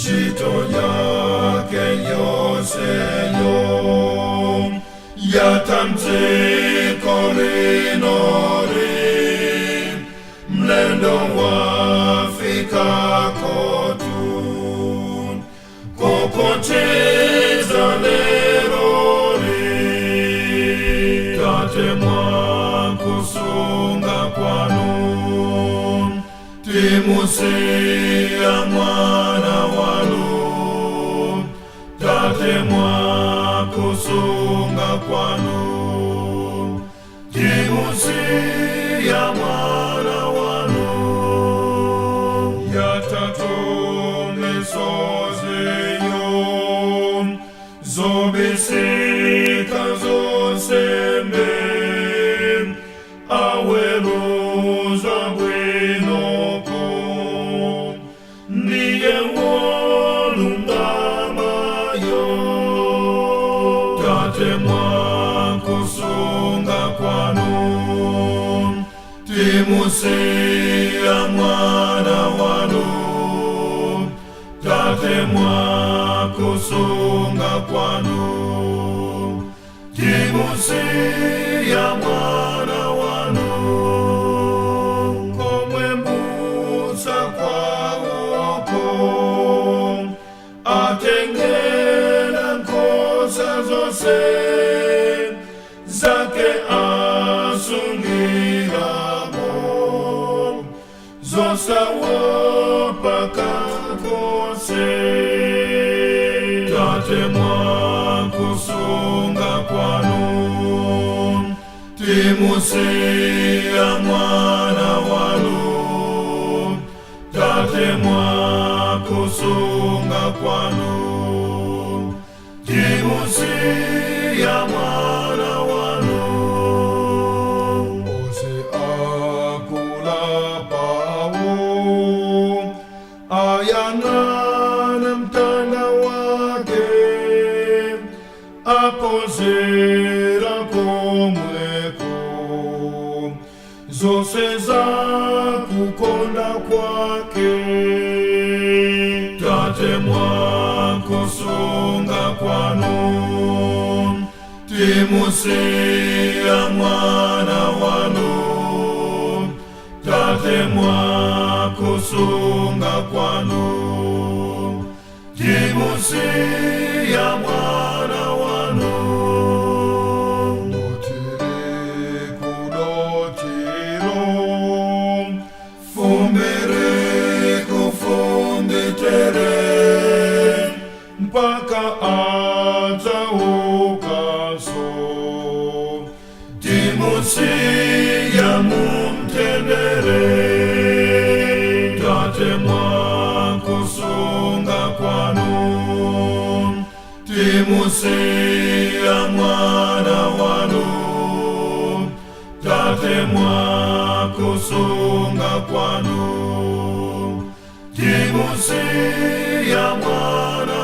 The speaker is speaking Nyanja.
Chito yake yoseyo yatamziko linori mlendo wafika kotu kokoteza lerori tate mwakusunga kwanu timusia mwana wanu tate mwakusunga kwanu timusia mwana wanu yatatomesozeyo zobisika zosembe aweruza bwinoko niye wolungamayo tate mwakusunga kwanu timusia mwana wanu tate mwakusunga kwanu timusia mwana wanu komwe mbusa kwawoko atengela nkosa zose zake asungiramo zosawopaka kose tate mwakusunga kwanu timusia mwana wanu tate mwakusunga kwanu timusia mwana wanu ose akula pawo ayangana mtana wake apozera komweko zose za kukonda kwake tate mwakusunga kwanu timusia mwana wanu tate mwakusunga kwanu timusia mwana wanu mpaka ataukaso timusia mumtendere tate mwakusunga kwanu timusia mwana wanu tate mwakusunga kwanu timusia mwana